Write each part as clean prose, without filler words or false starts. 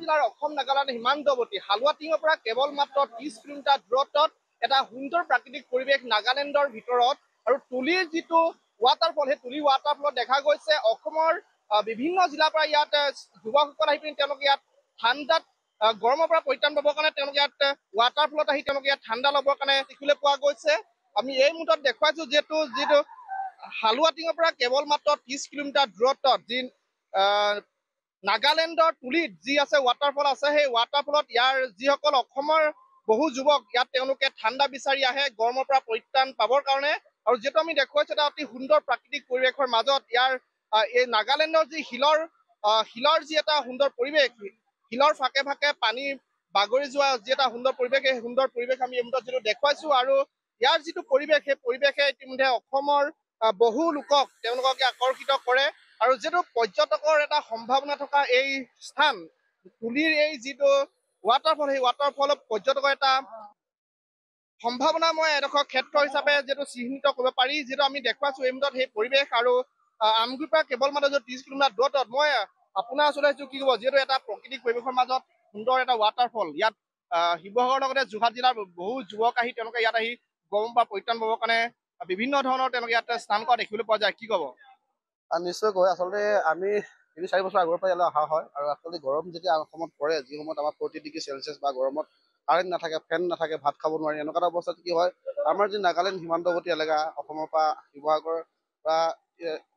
জিলাৰ অসম নাগালেণ্ড সীমান্তৱৰ্তী হালুৱাটিঙৰ পৰা কেৱল মাত্ৰ 30 কিলোমিটাৰ দূৰত্বত এটা সুন্দৰ প্ৰাকৃতিক পৰিৱেশ নাগালেণ্ডৰ ভিতৰত আৰু তুলিৰ যিটো ৱাটাৰফল সেই তুলি ৱাটাৰফলত দেখা গৈছে অসমৰ বিভিন্ন জিলাৰ পৰা ইয়াত যুৱকসকল আহি পিনি তেওঁলোকে ইয়াত ঠাণ্ডাত গৰমৰ পৰা পৰিত্ৰাণ পাবৰ কাৰণে তেওঁলোকে ইয়াত ৱাটাৰফলত আহি তেওঁলোকে ইয়াত ঠাণ্ডা ল'বৰ কাৰণে দেখিবলৈ পোৱা গৈছে। আমি এই মুহূৰ্তত দেখুৱাইছো যিটো হালুৱাটিঙৰ পৰা কেৱল মাত্ৰ 30 কিলোমিটাৰ দূৰত্বত যি নাগালেণ্ডৰ তুলিত যি আছে ৱাটাৰফল আছে সেই ৱাটাৰফলত ইয়াৰ যিসকল অসমৰ বহু যুৱক ইয়াত তেওঁলোকে ঠাণ্ডা বিচাৰি আহে গৰমৰ পৰা পৰিত্ৰাণ পাবৰ কাৰণে আৰু যিহেতু আমি দেখুৱাইছো এটা অতি সুন্দৰ প্ৰাকৃতিক পৰিৱেশৰ মাজত ইয়াৰ এই নাগালেণ্ডৰ যি শিলৰ যি এটা সুন্দৰ পৰিৱেশ শিলৰ ফাকে ফাকে পানী বাগৰি যোৱা যি এটা সুন্দৰ পৰিৱেশ সেই সুন্দৰ পৰিৱেশ আমি এই মুহূৰ্তত যিটো দেখুৱাইছো আৰু ইয়াৰ যিটো পৰিৱেশ সেই পৰিৱেশে ইতিমধ্যে অসমৰ বহু লোকক তেওঁলোককে আকৰ্ষিত কৰে আৰু যিটো পৰ্যটকৰ এটা সম্ভাৱনা থকা এই স্থান তুলিৰ এই যিটো ৱাটাৰফল সেই ৱাটাৰফলত পৰ্যটকৰ এটা সম্ভাৱনাময় এডোখৰ ক্ষেত্ৰ হিচাপে যিটো চিহ্নিত কৰিব পাৰি যিটো আমি দেখুৱাইছো এই মুহূৰ্তত সেই পৰিৱেশ আৰু আমগুৰিৰ পৰা কেৱল মাত্ৰ 30 কিলোমিটাৰ দূৰত্বত মই আপোনাৰ ওচৰলৈ আহিছো কি ক'ব যিহেতু এটা প্ৰাকৃতিক পৰিৱেশৰ মাজত সুন্দৰ এটা ৱাটাৰফল ইয়াত শিৱসাগৰৰ লগতে যোৰহাট জিলাৰ বহু যুৱক আহি তেওঁলোকে ইয়াত আহি গৰমৰ পৰা পৰিত্ৰাণ পাবৰ কাৰণে বিভিন্ন ধৰণৰ তেওঁলোকে ইয়াত স্নান কৰা দেখিবলৈ পোৱা যায় কি ক'ব? নিশ্চয়কৈ আচলতে আমি ৩-৪ বছৰ আগৰ পৰা ইয়ালৈ অহা হয় আৰু আচলতে গৰম যেতিয়া অসমত পৰে যি সময়ত আমাৰ 40 ডিগ্ৰী চেলচিয়াছ বা গৰমত কাৰেণ্ট নাথাকে ফেন নাথাকে ভাত খাব নোৱাৰি এনেকুৱা এটা অৱস্থাত কি হয় আমাৰ যি নাগালেণ্ড সীমান্তৱৰ্তী এলেকা অসমৰ পৰা শিৱসাগৰৰ পৰা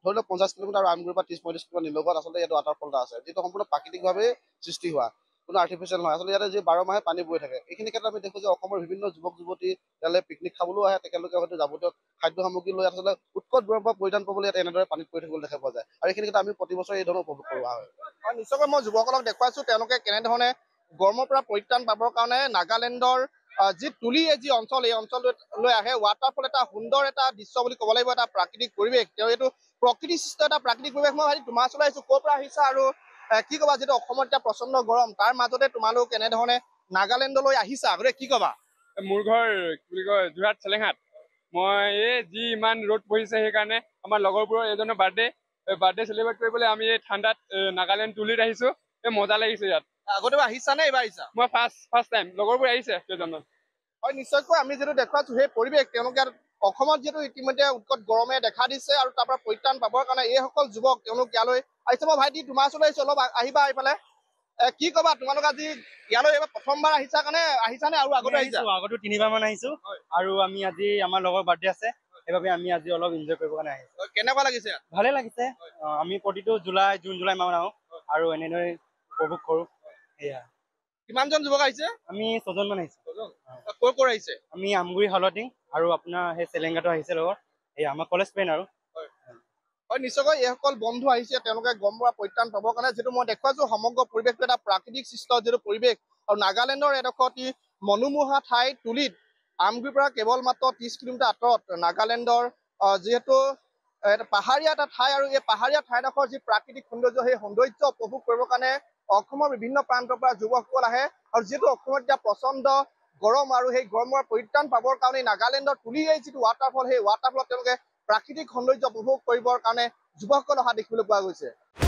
ধৰি লওক 50 কিলোমিটাৰ আৰু আমগুৰিৰ পৰা 30-35 কিলোমিটাৰ নিলগত আচলতে ইয়াত ৱাটাৰফল এটা আছে যিটো সম্পূৰ্ণ প্ৰাকৃতিকভাৱে সৃষ্টি হোৱা কোনো আৰ্টিফিচিয়েল নহয় আচলতে ইয়াতে যি 12 মাহে পানী বৈ থাকে এইখিনি ক্ষেত্ৰত আমি দেখো যে অসমৰ বিভিন্ন যুৱক যুৱতী ইয়ালৈ পিকনিক খাবলৈও আহে তেখেতলোকে হয়তো যাৱতীয় খাদ্য সামগ্ৰী লৈ আচলতে উৎকট গৰমৰ পৰা পৰিধান পাবলৈ ইয়াত এনেদৰে পানীত পৰি থাকিবলৈ দেখা পোৱা যায় আৰু এইখিনি ক্ষেত্ৰত আমি প্ৰতি বছৰে এই ধৰণৰ উপভোগ কৰোৱা হয়। নিশ্চয়কৈ মই যুৱকসকলক দেখুৱাইছো তেওঁলোকে কেনেধৰণে গৰমৰ পৰা পৰিত্ৰাণ পাবৰ কাৰণে নাগালেণ্ডৰ যি তুলি যি অঞ্চল এই অঞ্চললৈ আহে ৱাটাৰফল এটা সুন্দৰ এটা দৃশ্য বুলি ক'ব লাগিব এটা প্ৰাকৃতিক পৰিৱেশ তেওঁ এইটো প্ৰকৃতি সৃষ্ট এটা প্ৰাকৃতিক পৰিৱেশ মই ভাবি তোমাৰ ওচৰলৈ আহিছো ক'ৰ পৰা আহিছা আৰু কি ক'বা যিটো অসমত এতিয়া প্ৰচণ্ড গৰম তাৰ মাজতে তোমালোক এনেধৰণে নাগালেণ্ডলৈ আহিছা আগতে কি ক'বা? মোৰ ঘৰ কি বুলি কয় যোৰহাট চেলেঙাত মই এই যি ইমান ৰ'দ পৰিছে সেইকাৰণে আমাৰ লগৰবোৰৰ এজনৰ বাৰ্থডে চেলিব্ৰেট কৰিবলৈ আমি এই ঠাণ্ডাত নাগালেণ্ড তুলিত আহিছো এই মজা লাগিছে ইয়াত। আগতেও আহিছা নে এইবাৰ আহিছা? মই ফাৰ্ষ্ট টাইম লগৰবোৰ আহিছে কেইজনমান। হয় নিশ্চয়কৈ আমি যিটো দেখুৱাইছো সেই পৰিৱেশ তেওঁলোকে অসমত যিহেতু ইতিমধ্যে উৎকট গৰমে দেখা দিছে আৰু তাৰ পৰা পৰিত্ৰাণ পাবৰ কাৰণে এইসকল যুৱক তেওঁলোক ইয়ালৈ আহিছে। মই ভাইটি তোমাৰ ওচৰলৈ আহিছো অলপ আহিবা এইফালে কি ক'বা তোমালোক আজি ইয়ালৈ এইবাৰ প্ৰথমবাৰ আহিছানে আৰু আগতে আহিছা? আগতো 3বাৰ মান আহিছো আৰু আমি আজি আমাৰ লগৰ বাৰ্থডে আছে সেইবাবে আমি আজি অলপ এনজয় কৰিবৰ কাৰণে আহিছো। কেনেকুৱা লাগিছে? ভালে লাগিছে আমি প্ৰতিটো জুন জুলাই মাহত আহো আৰু এনেদৰে উপভোগ কৰো এয়া। কিমানজন যুৱক আহিছে? আমি 6জন মান আহিছো। ক'ৰ আহিছে? আমি আমগুৰি হালুৱাটিং আৰু আপোনাৰ সেই চেলেংগাটো আহিছে লগত এই আমাৰ কলেজ ফ্ৰেণ্ড আৰু হয় নিশ্চয়কৈ এইসকল বন্ধু আহিছে তেওঁলোকে গৰমৰ পৰা পৰিত্ৰাণ পাবৰ কাৰণে যিটো মই দেখুৱাইছো সমগ্ৰ পৰিৱেশটো এটা প্ৰাকৃতিক সৃষ্ট যিটো পৰিৱেশ আৰু নাগালেণ্ডৰ এডোখৰ অতি মনোমোহা ঠাই তুলিত আমগুৰিৰ পৰা কেৱল মাত্ৰ 30 কিলোমিটাৰ আঁতৰত নাগালেণ্ডৰ যিহেতু পাহাৰীয়া এটা ঠাই আৰু এই পাহাৰীয়া ঠাইডোখৰ যি প্ৰাকৃতিক সৌন্দৰ্য সেই সৌন্দৰ্য উপভোগ কৰিবৰ কাৰণে অসমৰ বিভিন্ন প্ৰান্তৰ পৰা যুৱকসকল আহে আৰু যিহেতু অসমত এতিয়া প্ৰচণ্ড গৰম আৰু সেই গৰমৰ পৰিত্ৰাণ পাবৰ কাৰণে নাগালেণ্ডৰ তুলিৰ এই যিটো ৱাটাৰফল সেই ৱাটাৰফলত তেওঁলোকে প্ৰাকৃতিক সৌন্দৰ্য উপভোগ কৰিবৰ কাৰণে যুৱকসকল অহা দেখিবলৈ পোৱা গৈছে।